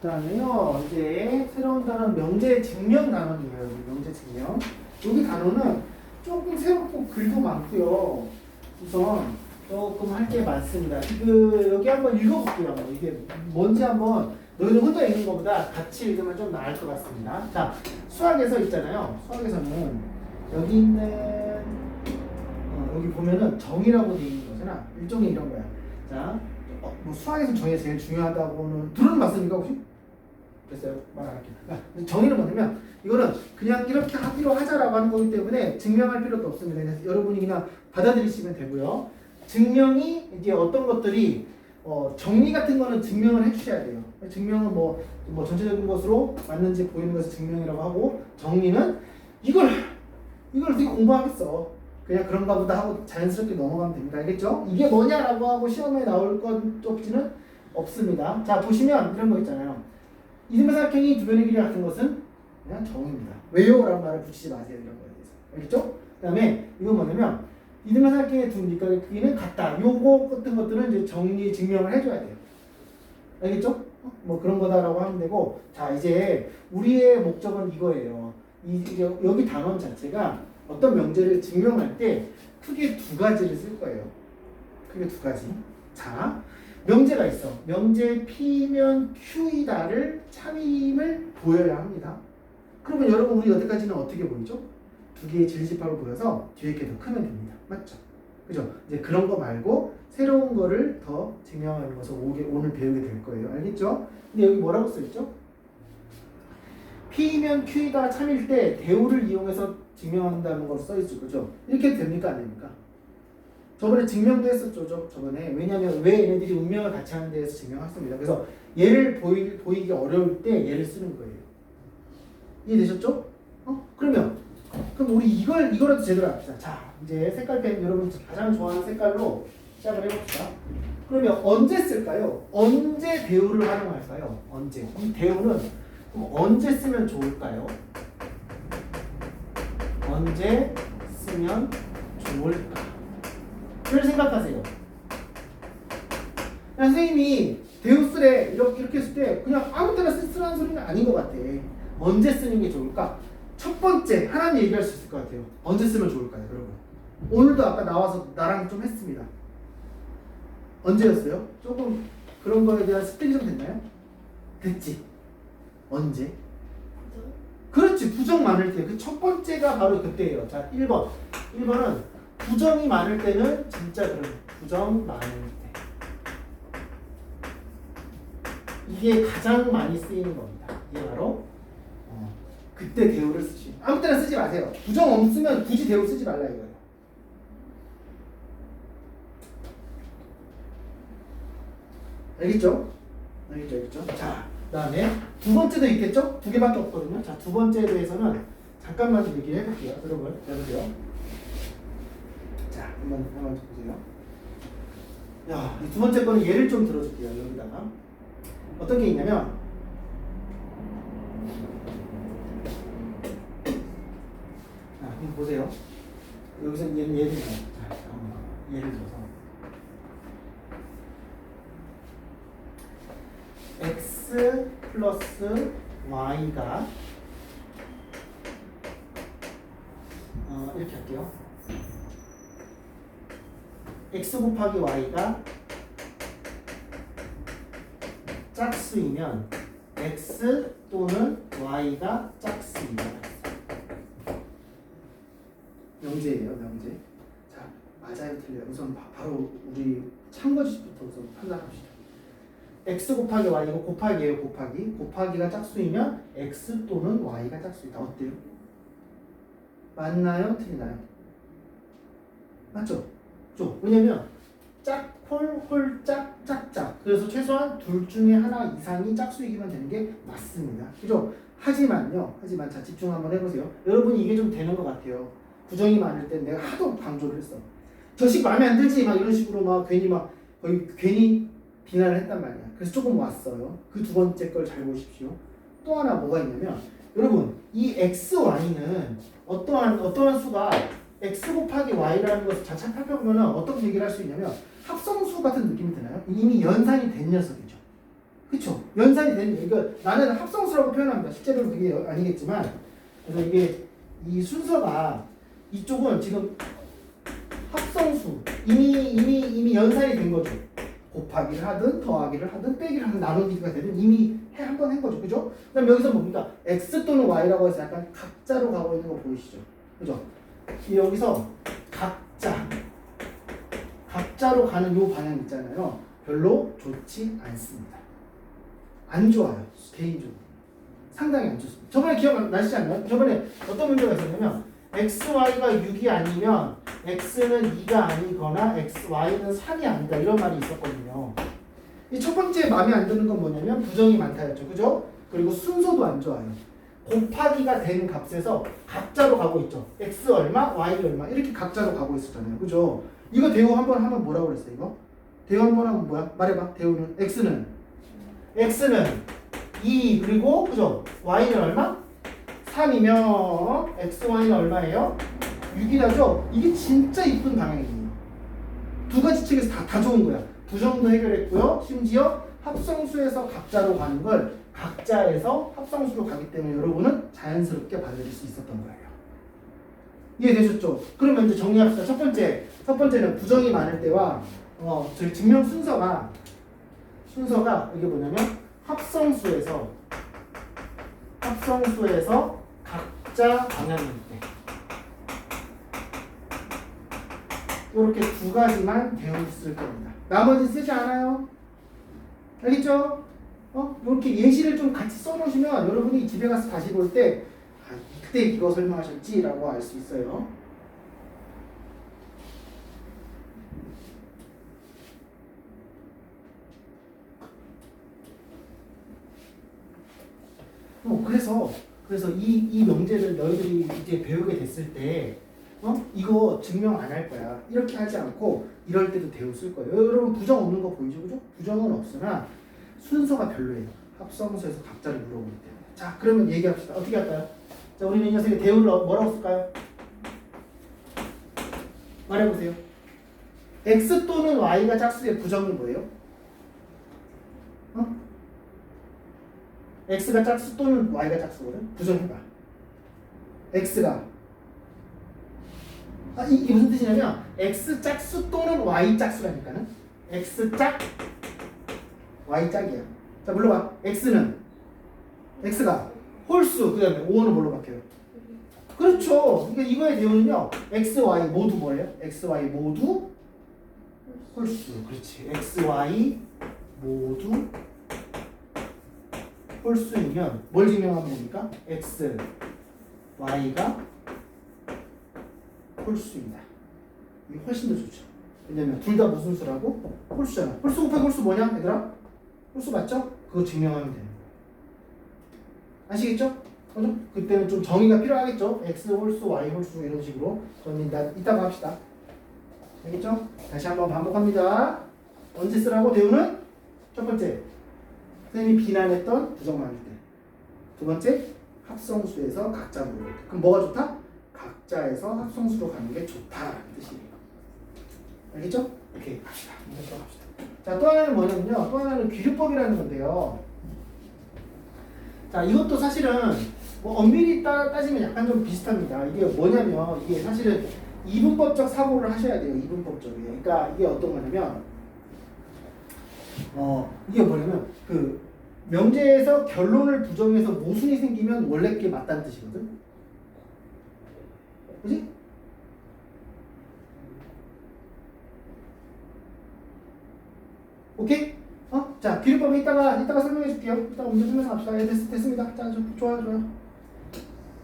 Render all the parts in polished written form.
그다음에요. 이제 새로운 단어는 명제 증명 단어예요. 명제 증명. 여기 단어는 조금 새롭고 글도 많고요. 우선 조금 할 게 많습니다. 여기 한번 읽어볼게요. 이게 뭔지 한번 너희들 혼자 읽는 것보다 같이 읽으면 좀 나을 것 같습니다. 자, 수학에서 있잖아요. 수학에서는 여기 있는 여기 보면은 정의라고 되어 있는 거잖아. 일종의 이런 거야. 자, 뭐 수학에서 정의가 제일 중요하다고는 들어봤습니까 혹시? 됐어요? 말 안 할게요. 그러니까 정의는 뭐냐면 이거는 그냥 이렇게 하기로 하자라고 하는 거기 때문에 증명할 필요도 없습니다. 그래서 여러분이 그냥 받아들이시면 되고요. 증명이 이제 어떤 것들이 정리 같은 거는 증명을 해주셔야 돼요. 증명은 뭐 전체적인 것으로 맞는지 보이는 것을 증명이라고 하고, 정리는 이걸 어떻게 공부하겠어. 그냥 그런가 보다 하고 자연스럽게 넘어가면 됩니다. 알겠죠? 이게 뭐냐라고 하고 시험에 나올 것 없지는 없습니다. 자, 보시면 이런 거 있잖아요. 이등변삼각형이 두 변의 길이 같은 것은 그냥 정의입니다. 왜요? 라는 말을 붙이지 마세요. 이런 거에 대해서. 알겠죠? 그 다음에 이건 뭐냐면 이등변삼각형의 두 밑각의 크기는 같다. 요거 같은 것들은 이제 정리 증명을 해줘야 돼요. 알겠죠? 뭐 그런 거다라고 하면 되고, 자, 이제 우리의 목적은 이거예요. 여기 단원 자체가 어떤 명제를 증명할 때 크게 두 가지를 쓸 거예요. 크게 두 가지. 자, 명제가 있어. 명제 P면 Q이다를 참임을 보여야 합니다. 그러면 여러분 우리 여태까지는 어떻게 보이죠? 두 개의 질집합을 보여서 뒤에 게 더 크면 됩니다. 맞죠? 그죠? 이제 그런 거 말고 새로운 거를 더 증명하는 것을 오늘 배우게 될 거예요. 알겠죠? 근데 여기 뭐라고 써있죠? P면 Q이다 참일 때 대우를 이용해서 증명한다는 걸 써있죠. 그죠? 이렇게 됩니까? 안 됩니까? 저번에 증명도 했었죠. 저번에. 왜냐면 왜 얘네들이 운명을 같이 하는 데에서 증명했습니다. 그래서 얘를 보이기 어려울 때 얘를 쓰는 거예요. 이해되셨죠? 그럼 우리 이거라도 제대로 합시다. 자, 이제 색깔펜 여러분 가장 좋아하는 색깔로 시작을 해봅시다. 그러면 언제 쓸까요? 언제 대우를 활용할까요? 언제? 이 대우는 언제 쓰면 좋을까요? 언제 쓰면 좋을까? 를 생각하세요. 선생님이 대우 쓰래 이렇게 했을 때 그냥 아무 때나 쓰라는 소리는 아닌 것 같아. 언제 쓰는 게 좋을까? 첫 번째 하나는 얘기할 수 있을 것 같아요. 언제 쓰면 좋을까요, 여러분? 오늘도 아까 나와서 나랑 좀 했습니다. 언제였어요? 조금 그런 거에 대한 습득이 좀 됐나요? 됐지? 언제? 그렇지, 부정 많을 때. 그 첫 번째가 바로 그때예요. 자, 1번은 부정이 많을 때는 진짜 그런 부정 많을 때. 이게 가장 많이 쓰이는 겁니다. 이게 바로 그때 대우를 쓰시. 아무 때나 쓰지 마세요. 부정 없으면 굳이 대우 쓰지 말라 이거예요. 알겠죠? 알겠죠? 자, 그다음에 두 번째도 있겠죠? 두 개밖에 없거든요. 자, 두 번째에 대해서는 잠깐만 얘기해 볼게요. 여러분. 자, 한번 보세요. 야, 이 두 번째 거는 예를 좀 들어줄게요. 여기다가 어떤 게 있냐면, 자, 한번 보세요. 여기서 예를 들어서, x 플러스 y가 이렇게 할게요. x 곱하기 y가 짝수이면 x 또는 y가 짝수입니다. 명제예요, 명제. 자, 맞아요, 틀려요. 우선 바로 우리 참고지식부터 우선 판단합시다. x 곱하기 y 이거 곱하기예요, 곱하기가 짝수이면 x 또는 y가 짝수이다. 어때요? 맞나요, 틀리나요? 맞죠? 왜냐면 짝홀홀짝 짝짝, 그래서 최소한 둘 중에 하나 이상이 짝수이기만 되는 게 맞습니다. 그죠? 하지만 자, 집중 한번 해보세요. 여러분이 이게 좀 되는 것 같아요. 부정이 많을 때 내가 하도 강조를 했어. 저식 마음에 안 들지? 막 이런 식으로 막 괜히 비난을 했단 말이야. 그래서 조금 왔어요. 그 두 번째 걸 잘 보십시오. 또 하나 뭐가 있냐면, 여러분 이 x, y는 어떠한 수가 x 곱하기 y라는 것을 자체 살펴보면 어떻게 얘기를 할 수 있냐면 합성수 같은 느낌이 드나요? 이미 연산이 된 녀석이죠. 그쵸? 연산이 되는 거. 이거 나는 합성수라고 표현합니다. 실제로는 그게 아니겠지만. 그래서 이게 이 순서가 이쪽은 지금 합성수 이미 연산이 된 거죠. 곱하기를 하든 더하기를 하든 빼기를 하든 나누기가 되든 이미 한 번 한 거죠. 그죠? 그다음 여기서 뭡니까? x 또는 y라고 해서 약간 각자로 가고 있는 거 보이시죠? 그죠? 여기서 각자로 가는 요 방향 있잖아요. 별로 좋지 않습니다. 안 좋아요. 개인적으로. 상당히 안 좋습니다. 저번에 기억나시지 않나요? 저번에 어떤 문제가 있었냐면 xy가 6이 아니면 x는 2가 아니거나 y는 3이 아니다 이런 말이 있었거든요. 이 첫 번째 마음에 안 드는 건 뭐냐면 부정이 많다였죠. 그죠? 그리고 순서도 안 좋아요. 곱하기가 된 값에서 각자로 가고 있죠. x 얼마, y 얼마 이렇게 각자로 가고 있었잖아요. 그죠? 이거 대우 한번 하면 뭐라고 그랬어요? 이거? 대우 한번 하면 뭐야? 말해봐. 대우는 x는 2 그리고 그죠? y는 얼마? 3이면 xy는 얼마예요? 6이라죠? 이게 진짜 이쁜 방향이에요. 두 가지 측에서 다 좋은 거야. 부정도 해결했고요. 심지어 합성수에서 각자로 가는 걸 각자에서 합성수로 가기 때문에 여러분은 자연스럽게 받아들일 수 있었던 거예요. 이해되셨죠? 그러면 이제 정리합시다. 첫 번째는 부정이 많을 때와 저희 증명 순서가 이게 뭐냐면 합성수에서 각자 방향일 때 이렇게 두 가지만 배웠을 겁니다. 나머지 쓰지 않아요. 알겠죠? 이렇게 예시를 좀 같이 써놓으시면 여러분이 집에 가서 다시 볼 때 그때 이거 설명하셨지라고 알 수 있어요. 그래서 이 명제를 너희들이 이제 배우게 됐을 때 이거 증명 안 할 거야. 이렇게 하지 않고 이럴 때도 대우 쓸 거예요. 여러분 부정 없는 거 보이죠? 그죠? 부정은 없으나 순서가 별로예요. 합성수에서 각자를 물어보기 때문에. 자, 그러면 얘기합시다. 어떻게 할까요? 자, 우리는 이 녀석의 대우를 뭐라고 쓸까요? 말해보세요. x 또는 y가 짝수의 부정은 뭐예요? x가 짝수 또는 y가 짝수거든? 부정해봐. x가 이게 무슨 뜻이냐면 x 짝수 또는 y 짝수라니까는 x 짝 y 짝이야. 자, 물러봐. x가 홀수 그 다음에 5는 뭘로 바뀌어요? 그렇죠. 그러니까 이거의 대우는요 x, y 모두 뭐예요? x, y 모두 홀수. 그렇지. x, y 모두 홀수이면 뭘 증명하면 됩니까? x, y가 홀수입니다. 이게 훨씬 더 좋죠. 왜냐면 둘 다 무슨 수라고? 홀수잖아. 홀수 곱하기 홀수 뭐냐 얘들아? 홀수 맞죠? 그거 증명하면 되는 거예요. 아시겠죠? 그죠? 그때는 좀 정의가 필요하겠죠? x 홀수, y 홀수 이런 식으로. 저는 이따가 합시다. 알겠죠? 다시 한번 반복합니다. 언제 쓰라고 대우는? 첫 번째, 선생님이 비난했던 부정 많을 때. 두 번째, 합성수에서 각자 모를 때. 그럼 뭐가 좋다? 각자에서 합성수로 가는 게 좋다라는 뜻이에요. 알겠죠? 이렇게 갑시다. 들어갑시다. 자, 또 하나는 뭐냐면요. 또 하나는 귀류법이라는 건데요. 자, 이것도 사실은 엄밀히 따지면 약간 좀 비슷합니다. 이게 뭐냐면 이게 사실은 이분법적 사고를 하셔야 돼요. 이분법적이에요. 그러니까 이게 어떤 거냐면 이게 뭐냐면 그 명제에서 결론을 부정해서 모순이 생기면 원래 게 맞다는 뜻이거든. 그지? 오케이? 자, 비례법은 이따가 설명해 줄게요. 이따가 문제 풀면서 합시다. 됐습니다. 자, 좋아요.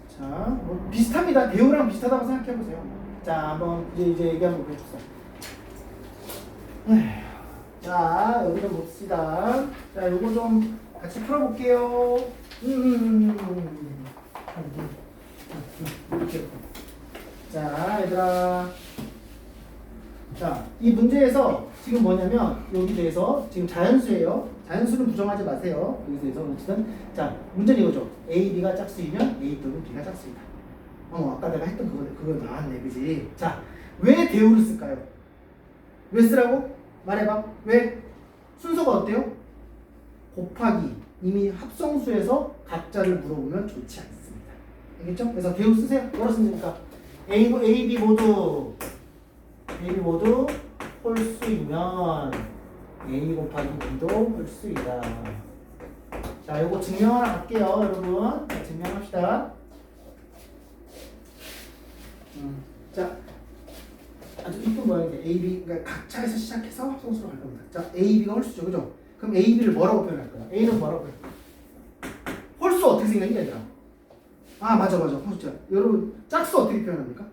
자, 비슷합니다. 대우랑 비슷하다고 생각해 보세요. 자, 한번 이제 얘기 한번 해주세요. 자, 여기서 봅시다. 자, 요거 좀 같이 풀어볼게요. 이렇게. 자, 얘들아. 자, 이 문제에서 지금 뭐냐면 여기 대해서 지금 자연수예요. 자연수는 부정하지 마세요. 여기서 어쨌든 자, 문제는 이거죠. A, B가 짝수이면 A 또는 B가 짝수이다. 아까 내가 했던 그거 나왔네, 그지? 자, 왜 대우를 쓸까요? 왜 쓰라고? 말해봐. 왜? 순서가 어때요? 곱하기 이미 합성수에서 각자를 물어보면 좋지 않습니다. 알겠죠? 그래서 대우 쓰세요. 뭐라 쓰니까 A, B 모두 홀수이면 A 곱하기 B도 홀수이다. 자, 요거 증명하러 갈게요, 여러분. 자, 증명합시다. 자, 아주 이쁜 모양인데 A, B, 그러니까 각자에서 시작해서 합성수로 갈 겁니다. 자, A, B가 홀수죠, 그죠? 그럼 A, B를 뭐라고 표현할 거야? A는 뭐라고 표현? 홀수 어떻게 생겼냐, 얘들아? 아, 맞아. 홀수죠. 여러분, 짝수 어떻게 표현합니까?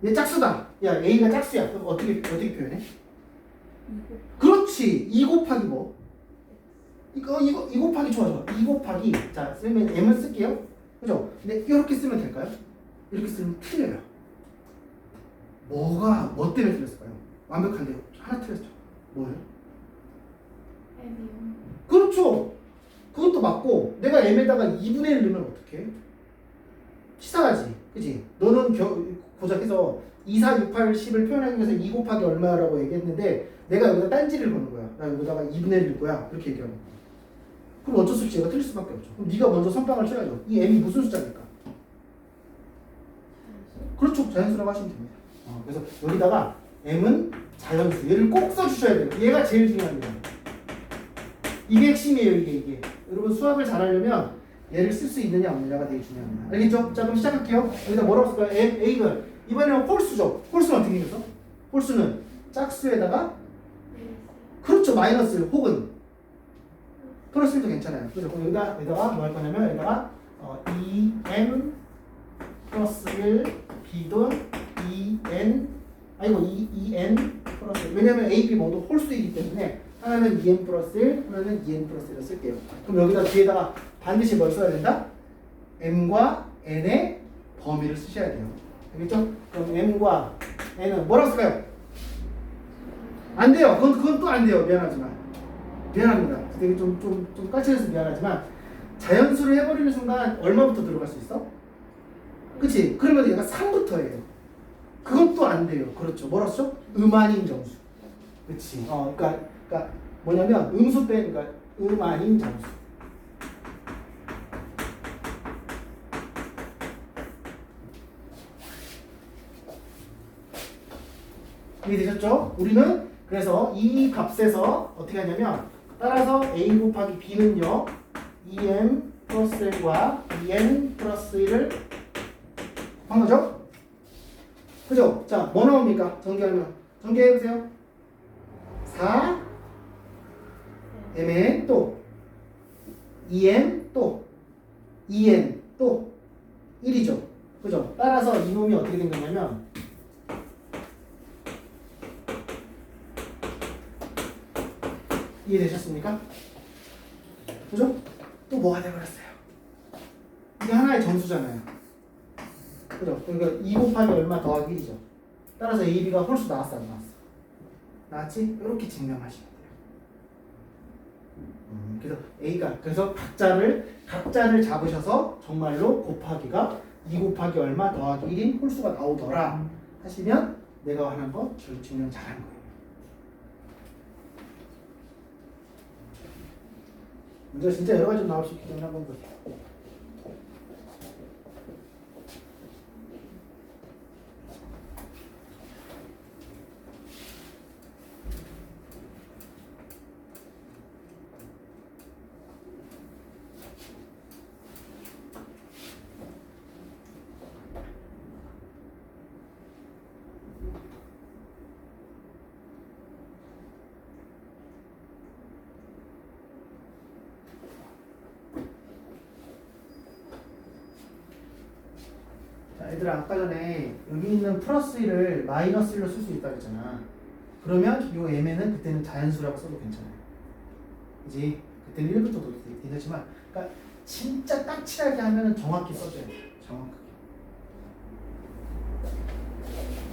얘 짝수다. 야, A가 짝수야. 그럼 어떻게 표현해? 그렇지. 2 곱하기 뭐? 이거 2 곱하기 좋아. 2 곱하기. 자, 쓰면 M을 쓸게요. 그죠? 근데 이렇게 쓰면 될까요? 이렇게 쓰면 틀려요. 뭐 때문에 틀렸을까요? 완벽한데요. 하나 틀렸죠. 뭐예요? M이요. 그렇죠. 그것도 맞고 내가 M에다가 2분의 1 넣으면 어떡해? 치사하지. 그치? 너는 고작해서 2, 4, 6, 8, 10을 표현하기 위해서 2 곱하기 얼마라고 얘기했는데 내가 여기다 딴지를 거는 거야. 나 여기다가 2분의 1일 거야. 그렇게 얘기하는 거야. 그럼 어쩔 수 없이 얘가 틀릴 수밖에 없죠. 그럼 네가 먼저 선빵을 쳐야죠. 이 M이 무슨 숫자입니까? 그렇죠. 자연수라고 하시면 됩니다. 그래서 여기다가 M은 자연수. 얘를 꼭 써주셔야 돼요. 얘가 제일 중요합니다. 이게 핵심이에요. 이게. 여러분 수학을 잘하려면 얘를 쓸 수 있느냐 없느냐가 되게 중요합니다. 알겠죠? 자, 그럼 시작할게요. 여기다 뭐라고 쓸까요? A가 이번에는 홀수죠. 홀수는 어떻게 생겼어? 홀수는 짝수에다가 그렇죠. 마이너스 혹은 플러스도 괜찮아요. 그죠? 그럼 여기다가 뭐 할 거냐면 여기다가 2n 플러스 1 b돈 2n 아이고 2n 플러스 1 왜냐면 a, b 모두 홀수이기 때문에 하나는 2n 플러스 1 하나는 2n 플러스 1을 쓸게요. 그럼 여기다 뒤에다가 반드시 뭘 써야 된다? m과 n의 범위를 쓰셔야 돼요. 알겠죠? 그럼 m과 n은 뭐라고 쓸까요? 안 돼요. 그건 또 안 돼요. 미안합니다. 되게 좀 까칠해서 미안하지만 자연수를 해버리는 순간 얼마부터 들어갈 수 있어? 그치? 그러면 얘가 3부터예요. 그건 또 안 돼요. 그렇죠. 뭐라 쓰죠? 아닌 정수. 그치? 그러니까 뭐냐면 음수 빼, 그러니까 아닌 정수. 이해되셨죠? 우리는 그래서 이 값에서 어떻게 하냐면 따라서 a 곱하기 b는요 2m 플러스 1과 2n 플러스 1을 한 거죠? 그죠? 자, 뭐 나옵니까? 전개하면 전개해보세요. 4 mn 또 2m 또 2n 또 1이죠. 그죠? 따라서 이놈이 어떻게 된 거냐면 이해되셨습니까? 그죠? 또 뭐가 돼버렸어요? 이게 하나의 정수잖아요. 그죠? 그러니까 2 곱하기 얼마 더하기 1이죠. 따라서 A, B가 홀수 나왔어 안 나왔어? 나왔지? 이렇게 증명하시면 돼요. 그래서 각자를 잡으셔서 정말로 곱하기가 2 곱하기 얼마 더하기 1인 홀수가 나오더라 하시면 내가 하는 거 증명 잘하는 거예요. 문제가 진짜 여러 가지 나올 수 있기 때문에 한번 보세요. 얘들아 아까 전에 여기 있는 플러스 1을 마이너스 1로 쓸 수 있다고 했잖아. 그러면 이 mn은 그때는 자연수라고 써도 괜찮아요. 이제 그때는 1부터도 되지만 그러니까 진짜 까칠하게 하면 정확히 써줘야 돼요. 정확하게.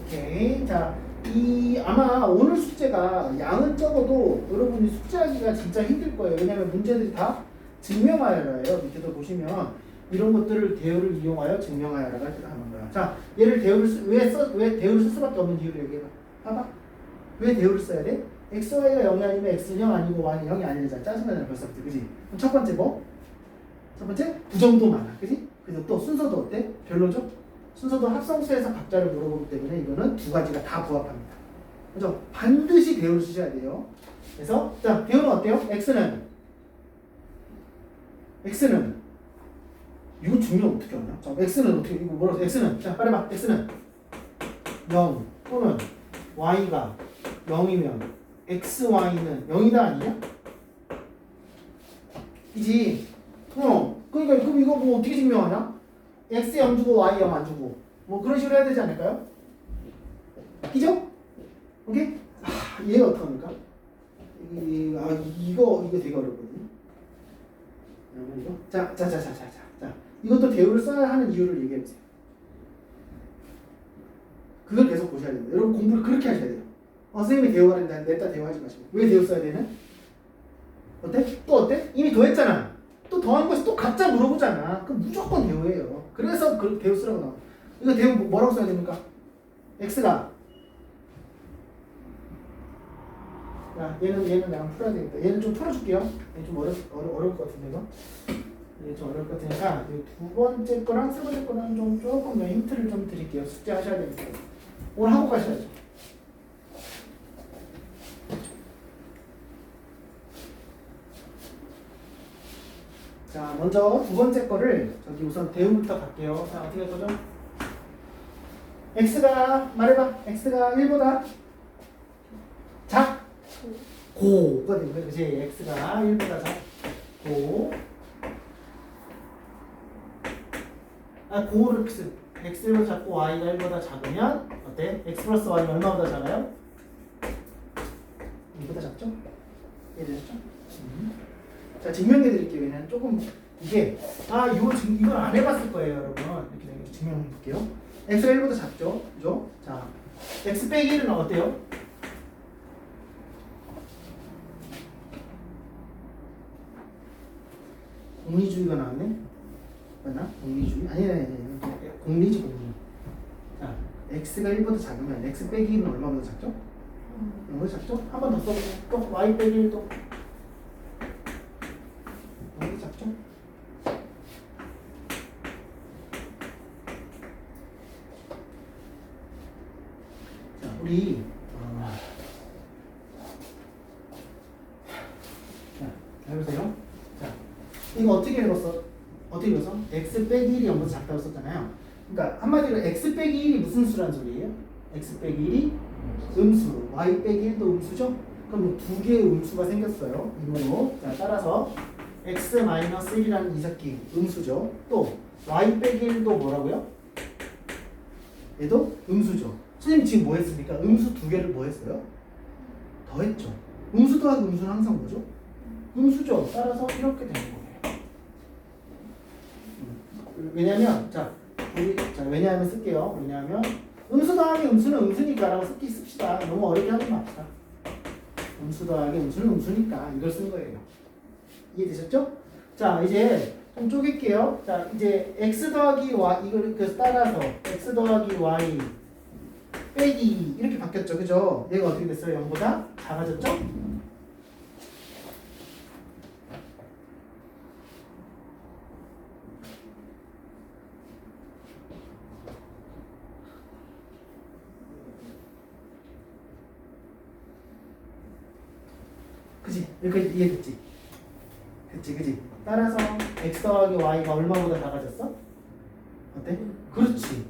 오케이. 자, 아마 오늘 숙제가 양은 적어도 여러분이 숙제하기가 진짜 힘들 거예요. 왜냐면 문제들이 다 증명하여라예요. 밑에도 보시면 이런 것들을 대우를 이용하여 증명하여라가 하는 거야. 자, 얘를 왜 대우를 쓸 수밖에 없는 이유를 얘기해봐. 봐봐. 왜 대우를 써야 돼? x, y가 0이 아니면 x는 0 아니고 y는 0이 아니잖아. 짜증나잖아 벌써부터. 그지? 그럼 첫 번째 뭐? 첫 번째 부정도 많아. 그지? 그래서 또 순서도 어때? 별로죠? 순서도 합성수에서 각자를 물어보기 때문에 이거는 두 가지가 다 부합합니다. 그죠? 반드시 배우를 쓰셔야 돼요. 그래서 자 배우는 어때요? x는 이거 증명 어떻게 하냐? 자 x는 어떻게 이거 뭐라고? x는 자 빨리 봐. x는 0 또는 y가 0이면 xy는 0이다 아니냐? 이지. 그러니까 그럼 이거 뭐 어떻게 증명하냐? x 0 주고 y 0 안 주고 뭐 그런 식으로 해야 되지 않을까요? 그죠? 오케이? 얘가 어떡합니까? 이거 되게 어렵거든요. 이거 자 이것도 대우를 써야 하는 이유를 얘기해 보세요. 그걸 계속 보셔야 됩니다. 여러분 공부를 그렇게 하셔야 돼요. 선생님이 대우가 된다. 냈다 대우하지 마시고 왜 대우 써야 되는? 어때? 또 어때? 이미 더했잖아. 또 더한 것이 또 각자 물어보잖아. 그럼 무조건 대우예요. 그래서 그 대우 쓰라고 나와. 이거 대우 뭐라고 써야 됩니까? x가 야 얘는 나랑 풀어야 되겠다. 얘는 좀 풀어줄게요. 얘는 좀 어려울 것 같은데 이거. 얘 좀 어려울 것 같으니까 두 번째 거랑 세 번째 거랑 조금 더 힌트를 좀 드릴게요. 숙제 하셔야 되니까 오늘 하고 가셔야죠. 자 먼저 두 번째 거를 저기 우선 대우부터 갈게요. 자 어떻게 할 거죠? x가 말해봐. x가 1보다 고거든요. 그치? x가 1보다 작고 고를 x보다 작고 y가 1보다 작으면 어때? x 플러스 y는 얼마보다 작아요? 2보다 작죠? 이해되셨죠? 자 증명해 드릴게요. 얘는 조금 이게 이걸 안 해봤을 거예요 여러분. 이렇게 증명해 볼게요. x가 1보다 작죠? 그죠? 자 x 빼기 1은 어때요? 공리주의가 나왔네? 맞나? 공리주의? 아니. 공리지. 자, x가 1보다 작으면 x 빼기 1은 얼마보다 작죠? 0보다 작죠? 한 번 더 써보세요. 또 y 빼기 1도 0보다 작죠? 자, 우리 자, 해보세요. 이거 어떻게 읽었어? x 빼기 1이 0보다 작다고 썼잖아요. 그러니까 한마디로 x 빼기 1이 무슨 수란 소리예요? x 빼기 1이 음수, y 빼기 1도 음수죠? 그럼 두 개의 음수가 생겼어요. 이거로. 자, 따라서 x 마이너스 1이라는 이 새끼 음수죠. 또 y 빼기 1도 뭐라고요? 얘도 음수죠. 선생님 지금 뭐 했습니까? 음수 두 개를 뭐 했어요? 더했죠. 음수 더하기 음수는 항상 뭐죠? 음수죠. 따라서 이렇게 되는 거예요. 왜냐면 왜냐하면 쓸게요. 왜냐하면 음수 더하기 음수는 음수니까라고 씁시다. 너무 어렵게 하지 맙시다. 음수 더하기 음수는 음수니까 이걸 쓴 거예요. 이해되셨죠? 자 이제 좀 쪼갤게요. 자 이제 x 더하기 y 이걸 그래서 따라서 x 더하기 y 빼기 이렇게 바뀌었죠. 그죠? 얘가 어떻게 됐어요? 0보다 작아졌죠? 그치? 여기까지 이해됐지? 그치? 따라서 x 더하기 y가 얼마보다 작아졌어? 어때? 그렇지.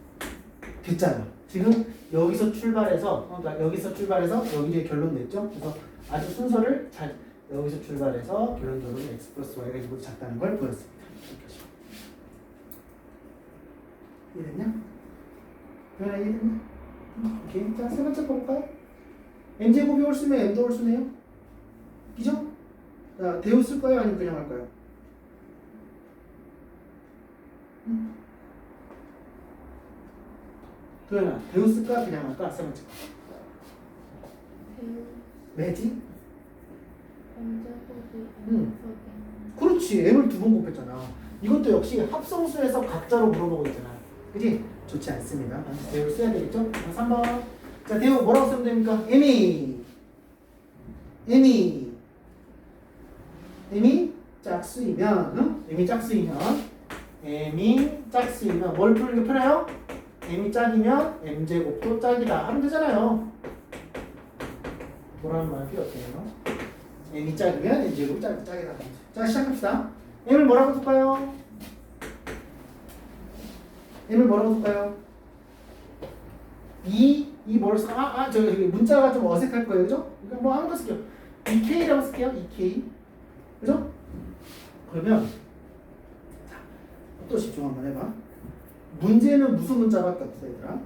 됐잖아. 지금 여기서 출발해서 여기에 결론 냈죠? 그래서 아주 순서를 잘 여기서 출발해서 결론적으로 x 플러스 y가 2보다 작다는 걸 보였습니다. 이해됐냐? 이해됐냐? 오케이. 자, 세 번째 거 볼까요? n제곱이 홀수면 n도 홀수네요. 그죠? 자, 대우 쓸 거예요? 아니면 그냥 할 거예요? 도현아, 대우 쓸까? 그냥 할까? 세 번째 거. 왜지? 그렇지. m을 두 번 곱했잖아. 이것도 역시 합성수에서 각자로 물어보고 있잖아. 그지? 좋지 않습니다. 대우를 써야 되겠죠? 3번. 자, 대우 뭐라고 쓰면 됩니까? m이 m이 짝수이면 m이 짝수이면 뭘 풀게 풀어요? m이 짝이면 m제곱도 짝이다 하면 되잖아요. 뭐라는 말 필요 없겠네요. m이 짝이면 m제곱이 짝이다. 자, 시작합시다. m을 뭐라고 쓸까요? m을 뭐라고 쓸까요? 이 뭐를 쓸까? 저기 문자가 좀 어색할 거예요, 그죠? 그러니까 뭐 아무거나 쓸게요. 2K라고 쓸게요, 2K. 그죠? 그러면 자, 또 집중 한번 해봐. 문제는 무슨 문자밖에 없어, 얘들아?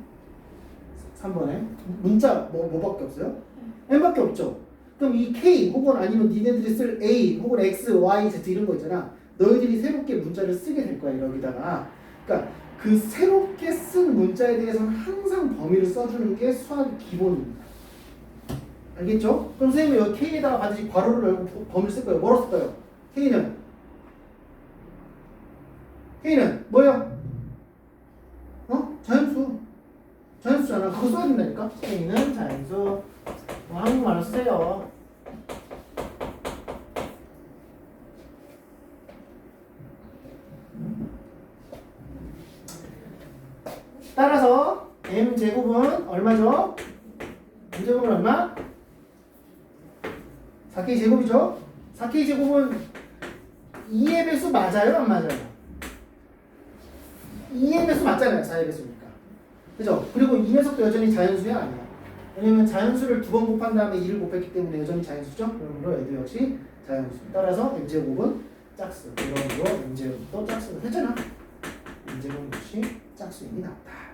3번에 문자 뭐밖에 없어요? m밖에 없죠. 그럼 이 K 혹은 아니면 니네들이 쓸 A 혹은 X, Y, Z 이런 거 있잖아. 너희들이 새롭게 문자를 쓰게 될 거야, 여기다가. 그러니까 그 새롭게 쓴 문자에 대해서는 항상 범위를 써주는 게 수학의 기본입니다. 알겠죠? 그럼 선생님은 여기 K에다가 반드시 괄호를 열고 범위를 쓸 거예요. 뭐로 쓸 거예요? K는 뭐예요? 자연수잖아. 그거 써야 된다니까? K는 자연수. 뭐 한국말로 쓰세요. 따라서 m제곱은 얼마죠? m제곱은 얼마? 4k 제곱이죠? 4k 제곱은 2의 배수 맞아요? 안 맞아요? 2의 배수 맞잖아요. 4의 배수니까. 그죠? 그리고 이 녀석도 여전히 자연수야? 아니야. 왜냐면 자연수를 2번 곱한 다음에 2를 곱했기 때문에 여전히 자연수죠? 그러므로 얘도 역시 자연수. 따라서 m제곱은 짝수. 그러므로 m제곱도 짝수가 됐잖아. m제곱 역시 짝수임이 나왔다.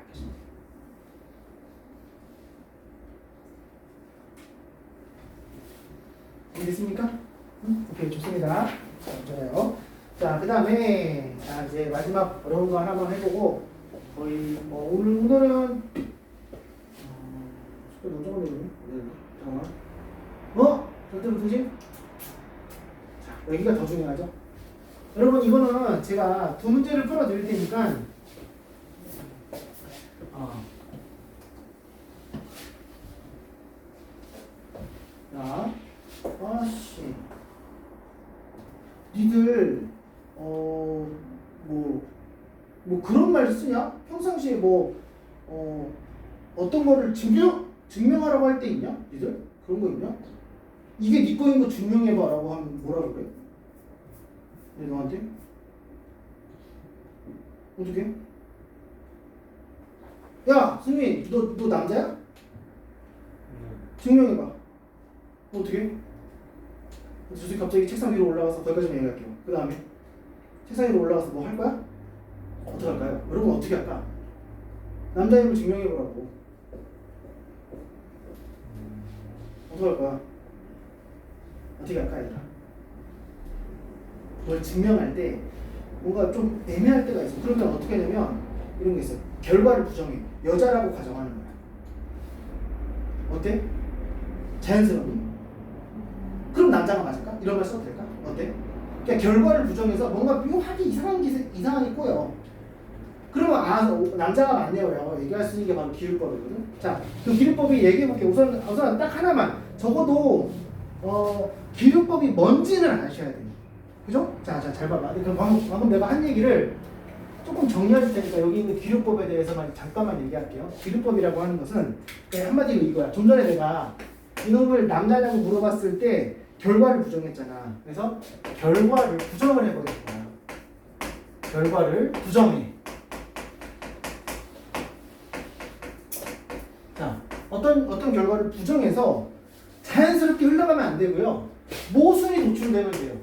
됐습니까? 오케이, 좋습니다. 좋아요. 자, 그 다음에 이제 마지막 어려운 거 하나만 해보고 거의 오늘은 너무 적은 내용이네. 잠깐만. 절대로 두지? 자, 여기가 더 중요하죠. 여러분, 이거는 제가 두 문제를 풀어드릴 테니까 자, 니들 뭐 그런 말 쓰냐? 평상시에 어떤 거를 증명하라고 할 때 있냐? 니들? 그런 거 있냐? 이게 니 거인 거 증명해봐라고 하면 뭐라 그래? 너한테? 어떻게? 야, 승민, 너 남자야? 증명해봐. 어떻게? 저 새끼 갑자기 책상 위로 올라가서 거기까지만 얘기할게요. 그 다음에 책상 위로 올라가서 뭐 할 거야? 어떻게 할까요? 여러분 어떻게 할까? 남자임을 증명해보라고. 어떻게 할 거야? 어떻게 할까, 얘들아? 그걸 증명할 때 뭔가 좀 애매할 때가 있어. 그러면 어떻게 하냐면 이런 게 있어. 결과를 부정해. 여자라고 가정하는 거야. 어때? 자연스럽니? 그럼 남자가 맞을까? 이런 말 써도 될까? 어때? 그러니까 결과를 부정해서 뭔가 묘하게 이상하게 꼬여. 그러면 남자가 맞네요. 얘기할 수 있는 게 바로 기울법이거든. 자, 그 기울법이 얘기해볼게요. 우선 딱 하나만. 적어도 기울법이 뭔지는 아셔야 돼요. 그죠? 자, 잘 봐봐. 그럼 방금 내가 한 얘기를 조금 정리해 줄 테니까 여기 있는 기울법에 대해서만 잠깐만 얘기할게요. 기울법이라고 하는 것은 한마디로 이거야. 좀 전에 내가 이놈을 남자냐고 물어봤을 때 결과를 부정했잖아. 그래서 결과를 부정을 해버렸다. 결과를 부정해. 자, 어떤 결과를 부정해서 자연스럽게 흘러가면 안 되고요. 모순이 도출되면 돼요.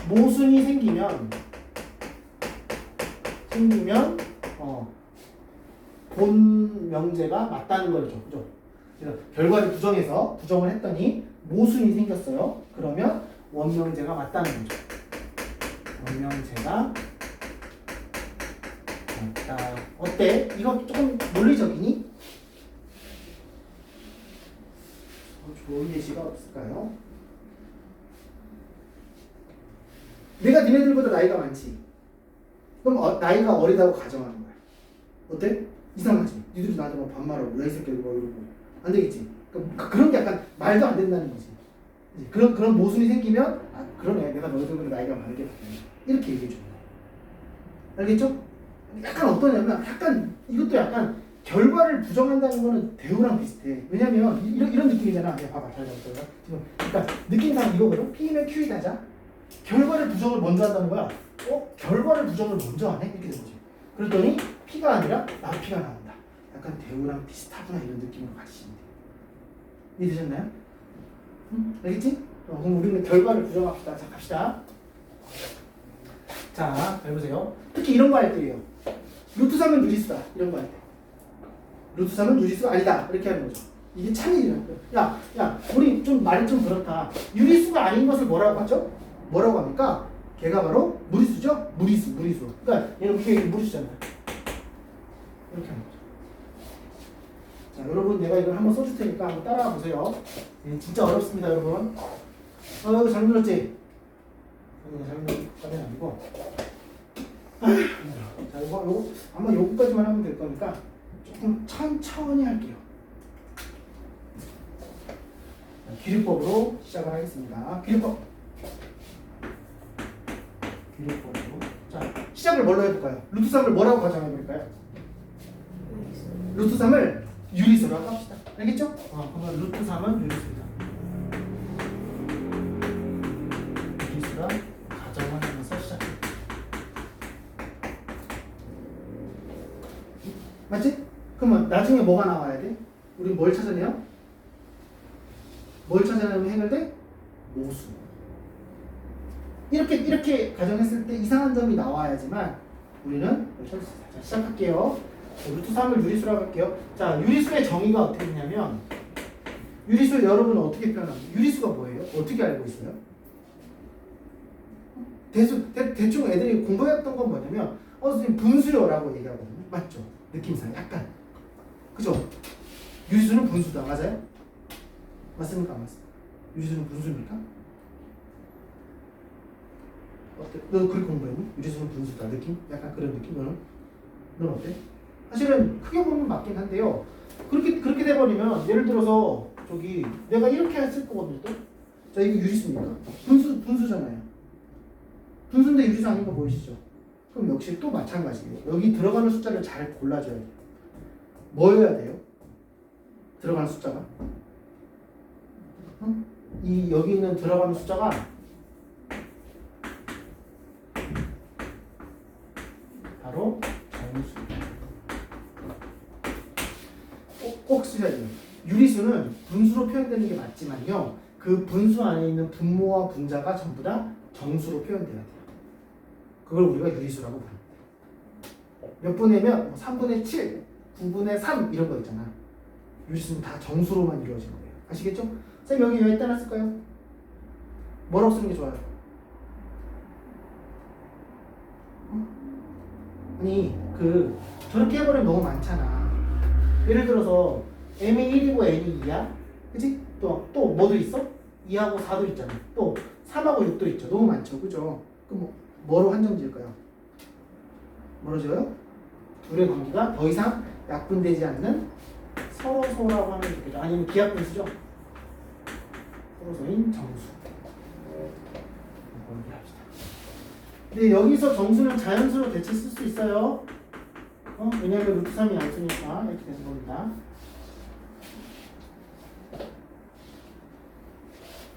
모순이 생기면 본 명제가 맞다는 거죠. 그죠? 그래서 결과를 부정을 했더니 모순이 생겼어요. 그러면 원명제가 맞다는 거죠. 원명제가 맞다. 어때? 이거 조금 논리적이니? 좋은 예시가 없을까요? 내가 니네들보다 나이가 많지? 그럼 나이가 어리다고 가정하는 거야. 어때? 이상하지? 니들이 나한테 막 반말하고 야 이 새끼 뭐 이러고 안 되겠지? 그런 게 약간 말도 안 된다는 거지. 그런 모순이 생기면 아 그러네 내가 너희들보다 나이가 많게 됐네 이렇게 얘기해 줍니다. 알겠죠? 약간 어떠냐면 약간 이것도 약간 결과를 부정한다는 거는 대우랑 비슷해. 왜냐면 이런 느낌이잖아. 야 봐봐 잘 잡았어. 지금 그러니까 느낌상 이거거든. P면 Q이다자 결과를 부정을 먼저 한다는 거야. 결과를 부정을 먼저 하네 이렇게 된 거지. 그랬더니 P가 아니라 P가 나온다. 약간 대우랑 비슷하구나 이런 느낌으로 가시면 돼. 이해되셨나요? 응? 알겠지? 그럼 우리는 결과를 부정합시다. 자, 갑시다. 자, 잘 보세요. 특히 이런 거 할 때예요. 루트 3은 유리수다. 이런 거 할 때. 루트 3은 유리수가 아니다. 이렇게 하는 거죠. 이게 참이에요. 야, 우리 좀 말이 좀 그렇다. 유리수가 아닌 것을 뭐라고 하죠? 뭐라고 합니까? 걔가 바로 무리수죠? 무리수. 그러니까 얘는 이게 무리수잖아요. 이렇게 하는 거죠. 자, 여러분 내가 이걸 한번 써줄 테니까 한번 따라와 보세요. 진짜 어렵습니다, 여러분. 잘 눌렀지? 잘못 까면 아니고. 자, 요거 아마 요거까지만 하면 될 거니까 조금 천천히 할게요. 기류법으로 시작을 하겠습니다. 기류법으로. 자, 시작을 뭘로 해볼까요? 루트 3을 뭐라고 가정해볼까요? 루트 3을 유리수라고 합시다. 알겠죠? 그러면 루트 3은 유리수다. 유리수라 가정을 하면서 시작해. 맞지? 그러면 나중에 뭐가 나와야 돼? 우리 뭘 찾아내요? 뭘 찾아내면 해결돼? 모수. 이렇게 가정했을 때 이상한 점이 나와야지만 우리는 자, 시작할게요. 루트 3을 유리수라고 할게요. 자, 유리수의 정의가 어떻게 되냐면 유리수 여러분은 어떻게 표현합니까? 유리수가 뭐예요? 어떻게 알고 있어요? 대충 애들이 공부했던 건 뭐냐면 선생님 분수요라고 얘기하거든요. 맞죠? 느낌상 약간 그죠? 유리수는 분수다. 맞아요? 맞습니까? 안 맞습니까? 유리수는 분수입니까? 어때? 너 그렇게 공부했니? 유리수는 분수다. 느낌? 약간 그런 느낌? 넌 어때? 사실은 크게 보면 맞긴 한데요. 그렇게 돼버리면 예를 들어서 저기 내가 이렇게 했을 거거든요. 또? 자, 이게 유리수입니까? 분수잖아요. 분수인데 유리수 아닌 거 보이시죠? 그럼 역시 또 마찬가지예요. 여기 들어가는 숫자를 잘 골라줘야 돼요. 뭐여야 돼요? 들어가는 숫자가? 여기 있는 들어가는 숫자가 바로 정수. 꼭 쓰셔야 돼요. 유리수는 분수로 표현되는 게 맞지만요. 그 분수 안에 있는 분모와 분자가 전부 다 정수로 표현돼야 돼요. 그걸 우리가 유리수라고 부릅니다. 몇 분의면 3분의 7, 9분의 3 이런 거 있잖아. 유리수는 다 정수로만 이루어진 거예요. 아시겠죠? 쌤 여기 왜 따놨을까요? 뭐라고 쓰는 게 좋아요? 아니 저렇게 해버리면 너무 많잖아. 예를 들어서 m이 1이고 n이 2야. 그치? 또 뭐도 있어? 2하고 4도 있잖아. 또 3하고 6도 있죠. 너무 많죠. 그죠? 그럼 뭐로 한정 지을까요? 뭐로 지어요? 둘의 관계가 더 이상 약분되지 않는 서로소라고 하면 좋겠죠. 아니면 기하분수죠. 서로소인 정수. 이렇게 합시다. 근데 여기서 정수는 자연수로 대체 쓸 수 있어요. 왜냐하면 루트 3이 안 쓰니까 이렇게 되는 겁니다.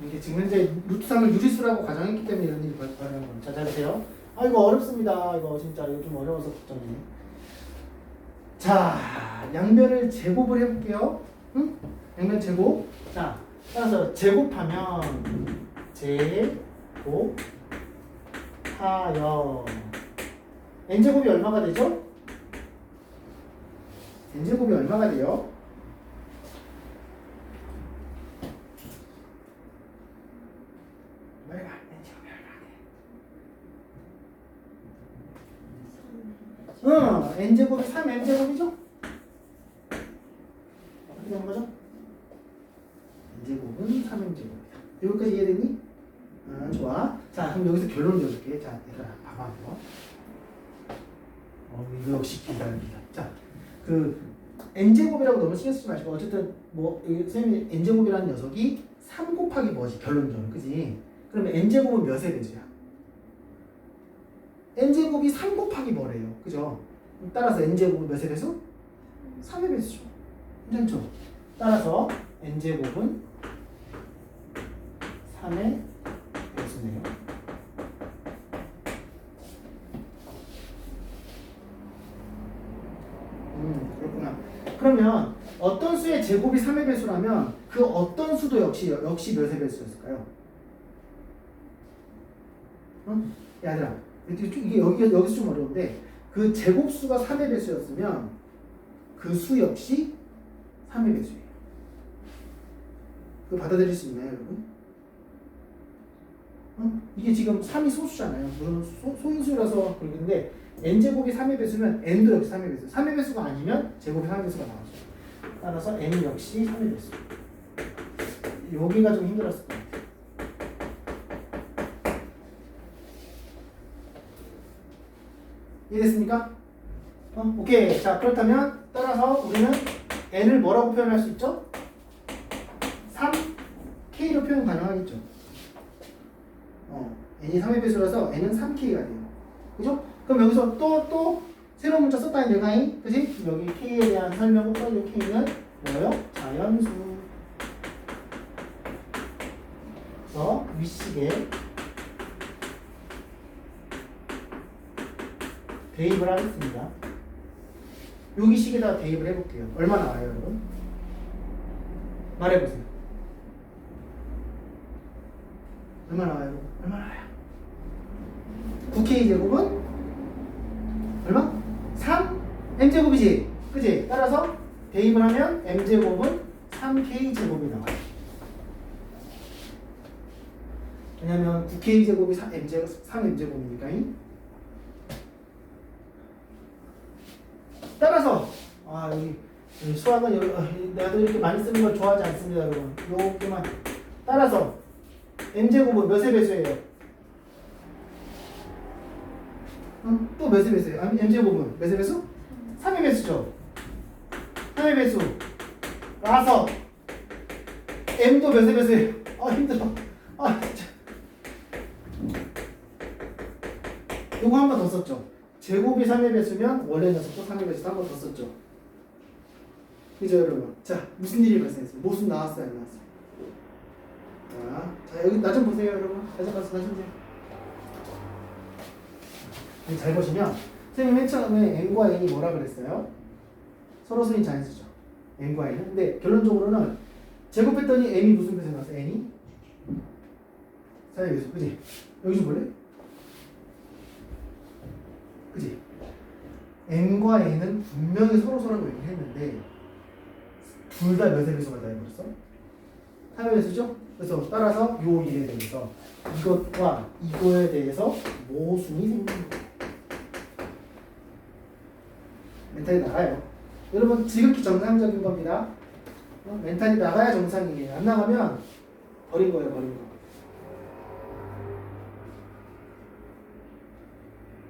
이게 지금 현재 루트 3을 유리수라고 가정했기 때문에 이런 일이 벌어지는 겁니다. 자, 잘 보세요. 이거 어렵습니다. 이거 진짜 이거 좀 어려워서 걱정이네. 자, 양변을 제곱을 해볼게요. 응? 양변 제곱. 자, 따라서 제곱하면 제곱하여 n제곱이 얼마가 되죠? n제곱이 얼마가 돼요? n제곱이 3n제곱이죠? 어떻게 되는 거죠? n제곱은 3n제곱이다. 여기까지 이해되니? 좋아. 자, 그럼 여기서 결론 내줄게. 자, 얘들아, 봐봐, 이거. 이거 역시 기다립니다. 자, n제곱이라고 너무 신경 쓰지 마시고 어쨌든 뭐 선생님이 n제곱이라는 녀석이 3 곱하기 뭐지 결론적으로 그지? 그러면 n제곱은 몇의 배수야? n제곱이 3 곱하기 뭐래요 그죠? 따라서 n제곱은 몇의 배수? 3의 배수죠. 괜찮죠? 따라서 n제곱은 3의 배수네요. 그렇구나. 그러면 어떤 수의 제곱이 3의 배수라면 그 어떤 수도 역시 몇의 배수였을까요? 얘들아, 이게 여기서 좀 어려운데 그 제곱수가 3의 배수였으면 그 수 역시 3의 배수예요. 그거 받아들일 수 있나요, 여러분? 이게 지금 3이 소수잖아요. 물론 소인수라서 그러는데 n제곱이 3의 배수면 n도 역시 3의 배수. 3의 배수가 아니면 제곱이 3의 배수가 나오죠. 따라서 n 역시 3의 배수. 여기가 좀 힘들었을 것 같아요. 이해됐습니까? 오케이. 자, 그렇다면 따라서 우리는 n을 뭐라고 표현할 수 있죠? 3k로 표현 가능하겠죠. n이 3의 배수라서 n은 3k가 돼요. 그죠? 그럼 여기서 또 새로운 문자 썼다 내가 그지? 여기 k에 대한 설명은 이 k는 뭐예요? 자연수. 그래서 위식에 대입을 하겠습니다. 여기 식에다가 대입을 해볼게요. 얼마 나와요, 여러분? 말해보세요. 얼마 나와요? 얼마 나와요? 9k 제곱은 얼마? 3 m제곱이지? 그지? 따라서 대입을 하면 m제곱은 3k 제곱이 나와요. 왜냐면 9k 제곱이 3m제곱이니까. 따라서 여기 수학은 내가 이렇게 많이 쓰는 걸 좋아하지 않습니다, 여러분. 요렇게만 따라서 m제곱은 몇의 배수예요? 또 몇의 배수예요? m제곱은 몇의 배수? 3의 배수죠. 3의 배수 라서 m도 몇의 배수예요? 힘들어. 진짜. 요거 한 번 더 썼죠. 제곱이 3의 배수면 원래 녀석도 3의 배수도 한 번 더 썼죠. 그죠, 여러분? 자, 무슨 일이 발생했어요? 모순 나왔어요, 안 나왔어요? 자, 여기 나 좀 보세요, 여러분. 다시 한번 나 좀 보세요. 잘 보시면 선생님 맨 처음에 n과 n이 뭐라 그랬어요? 서로 수인 자연수죠. n과 n은. 근데 결론적으로는 제곱했더니 m이 무슨 배수 나왔어요? n이? 4의 배수, 그지? 여기 좀 볼래? 그지? n과 n은 분명히 서로라고 얘기를 했는데 둘 다 몇의 배수가 다 해버렸어? 3의 배수죠? 그래서 따라서 요 일에 대해서 이것과 이거에 대해서 모순이 생기는 거예요. 멘탈이 나가요. 여러분 지극히 정상적인 겁니다. 멘탈이 나가야 정상이에요. 안 나가면 버린 거예요, 버린 거.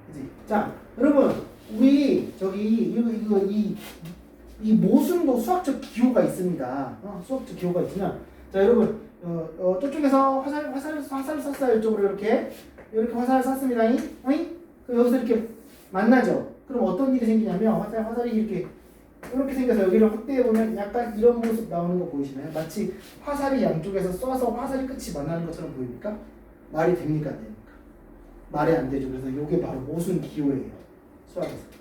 그치? 자, 여러분 우리 저기 이 모순도 수학적 기호가 있습니다. 수학적 기호가 있으면 자 여러분 저쪽에서 화살을 쐈어요. 이쪽으로 이렇게 화살을 쐈습니다. 그럼 여기서 이렇게 만나죠. 그럼 어떤 일이 생기냐면 화살이 이렇게 생겨서 여기를 확대해 보면 약간 이런 모습 나오는 거 보이시나요? 마치 화살이 양쪽에서 쏴서 화살이 끝이 만나는 것처럼 보입니까? 말이 됩니까? 안 됩니까? 말이 안 되죠. 그래서 이게 바로 모순 기호예요. 수학에서.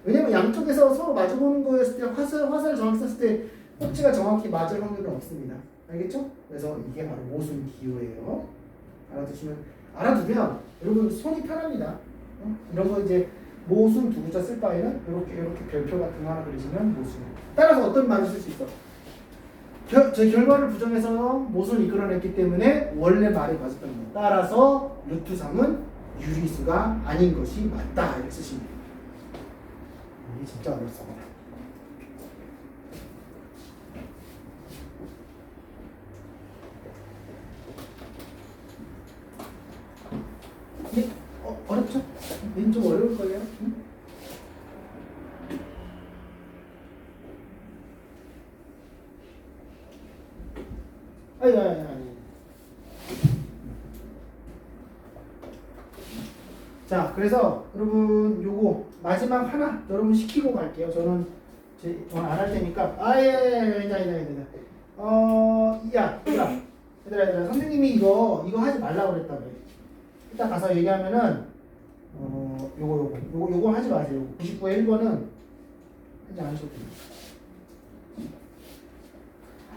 왜냐면 양쪽에서 서로 마주보는 거였을 때 화살 정확히 쐈을 때 꼭지가 정확히 맞을 확률은 없습니다. 알겠죠? 그래서 이게 바로 모순 기호예요. 알아두면 여러분 손이 편합니다. 이런 거 이제 모순 두 글자 쓸 바에는 이렇게 별표 같은 거 하나 그리시면 모순이에요. 따라서 어떤 말을 쓸 수 있어? 저희 결과를 부정해서 모순을 이끌어냈기 때문에 원래 말이 맞았던 거예요. 따라서 루트 3은 유리수가 아닌 것이 맞다 이렇게 쓰시면 돼요. 이게 진짜 어렵습니다. 근데 어렵죠? 얘는 좀 어려울 거예요. 응? 자, 그래서 여러분 요거 마지막 하나 여러분 시키고 갈게요. 저는 안 할 테니까. 야, 얘들아, 선생님이 이거 하지 말라고 그랬다 그래. 이따 가서 얘기하면은 요거 하지 마세요. 99의 1번은 하지 않으셔도 됩니다.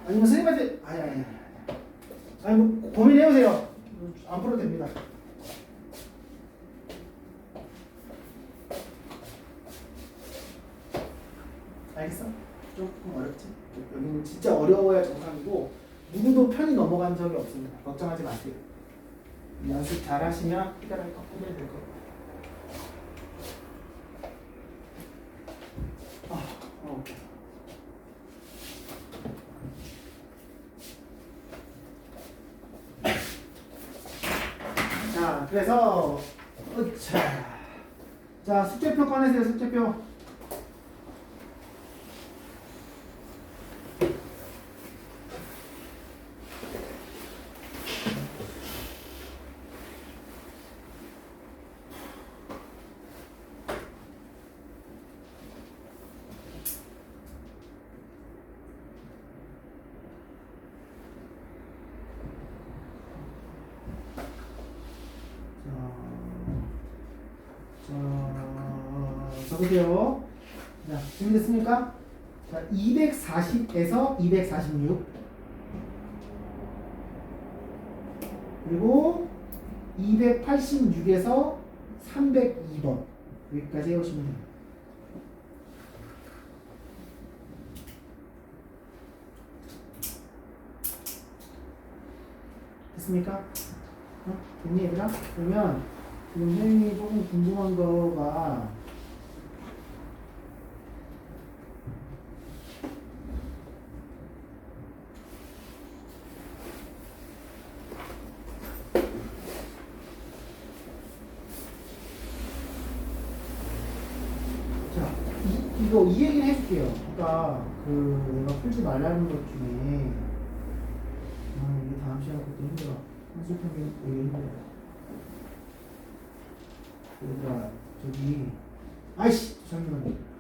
아니면 선생님한테 아니 뭐 고민해보세요. 안 풀어도 됩니다. 알겠어? 조금 어렵지? 여기는 진짜 어려워야 정상이고 누구도 편히 넘어간 적이 없습니다. 걱정하지 마세요. 연습 잘 하시면 피자를 더 꾸밀 될 거예요. 오케이. 자, 그래서 자, 숙제표 꺼내세요. 숙제표. 적으세요. 자, 준비됐습니까? 자, 240에서 246 그리고 286에서 302번 여기까지 해오시면 됩니다. 됐습니까? 됐니 얘들아? 그러면 지금 선생님이 조금 궁금한 거가 이거 이 얘기를 해줄게요. 그러니까 내가 풀지 말라는 것 중에 이게 다음 시간 것도 힘들어. 한술평균 되게 힘들어. 얘들아 저기 아이씨 잠시만요.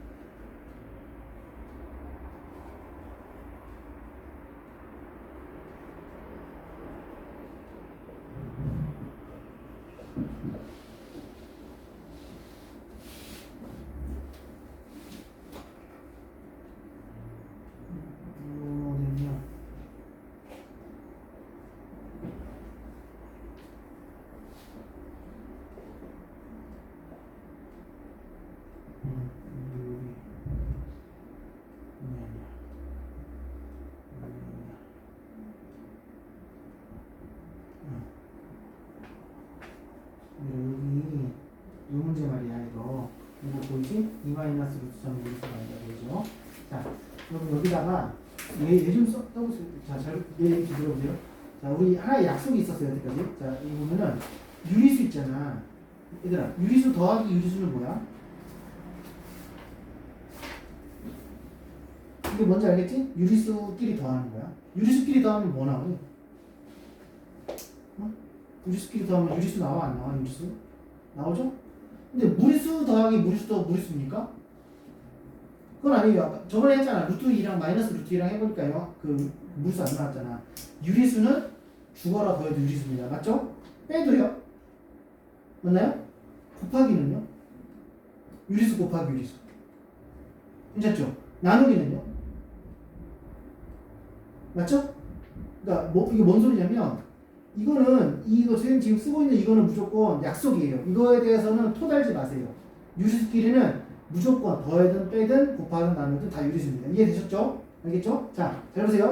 이 문제 말이야 이거 보이지? 2 마이너스 루트 3 루트 4가 되죠. 자, 그럼 여기다가 얘 좀 써보세요. 자, 얘 얘기 들어보세요. 자, 우리 하나의 약속이 있었어요 여기까지. 자, 이 보면은 유리수 있잖아. 얘들아, 유리수 더하기 유리수는 뭐야? 이게 뭔지 알겠지? 유리수끼리 더하는 거야. 유리수끼리 더하면 뭐 나오니? 유리수끼리 더하면 유리수 나와 안 나와? 유리수? 나오죠? 근데 무리수 더하기 무리수 더 무리수입니까? 그건 아니에요. 아까 저번에 했잖아. 루트 2랑 마이너스 루트 2랑 해보니까요. 그 무리수 안 나왔잖아. 유리수는 죽어라 더해도 유리수입니다. 맞죠? 빼도요. 맞나요? 곱하기는요? 유리수 곱하기 유리수. 괜찮죠? 나누기는요? 맞죠? 그러니까 이게 뭔 소리냐면 이거는 이거 선생님 지금 쓰고 있는 이거는 무조건 약속이에요. 이거에 대해서는 토달지 마세요. 유리수끼리는 무조건 더하든 빼든 곱하든 나누든 다 유리수입니다. 이해되셨죠? 알겠죠? 자, 잘 보세요.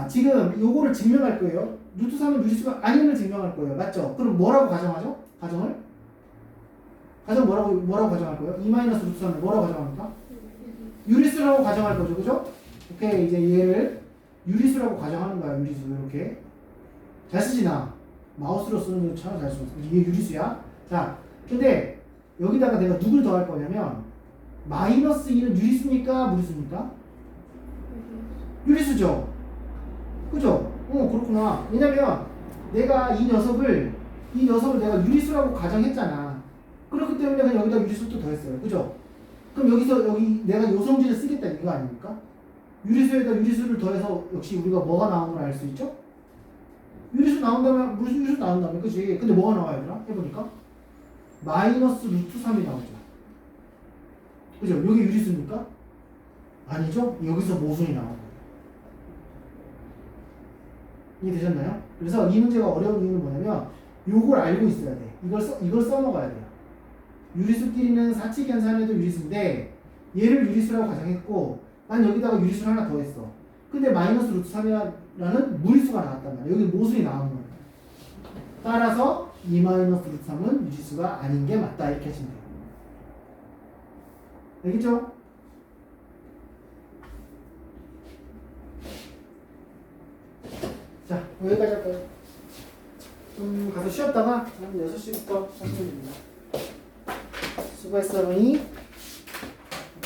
지금 요거를 증명할 거예요. 루트 3은 유리수가 아님을 증명할 거예요. 맞죠? 그럼 뭐라고 가정하죠? 가정 뭐라고 가정할 거예요? 2 마이너스 루트 3을 뭐라고 가정합니까? 유리수라고 가정할 거죠. 그죠? 오케이. 이제 얘를 유리수라고 가정하는 거야. 유리수 이렇게. 잘 쓰지 나. 마우스로 쓰는 거 참 잘 쓰고. 이게 유리수야. 자, 근데 여기다가 내가 누굴 더할 거냐면 마이너스 2는 유리수입니까? 무리수입니까? 유리수죠. 그죠? 그렇구나. 왜냐면 내가 이 녀석을 이 녀석을 내가 유리수라고 가정했잖아. 그렇기 때문에 그냥 여기다 유리수 또 더했어요. 그죠? 그럼 여기서 여기 내가 요성질을 쓰겠다 이거 아닙니까? 유리수에다 유리수를 더해서 역시 우리가 뭐가 나오는 걸 알 수 있죠? 유리수 나온다면 무슨 유리수 나온다면 그지? 근데 뭐가 나와야 되나? 해보니까 마이너스 루트 3이 나오죠. 그죠? 여기 유리수입니까? 아니죠? 여기서 모순이 나오는 거예요. 이해되셨나요? 그래서 이 문제가 어려운 이유는 뭐냐면 요걸 알고 있어야 돼. 이걸 써먹어야 돼요. 유리수끼리는 사칙 연산에도 유리수인데 얘를 유리수라고 가정했고 난 여기다가 유리수를 하나 더했어. 근데 마이너스 루트 3이라는 무리수가 나왔단 말이야. 여기 모순이 나오는 거야. 따라서 2 마이너스 루트 3은 유리수가 아닌 게 맞다 이렇게 하시면 돼요. 알겠죠? 자, 여기까지 할까요? 좀 가서 쉬었다가 한 6시부터 하시면 됩니다. 수고했어, 로니.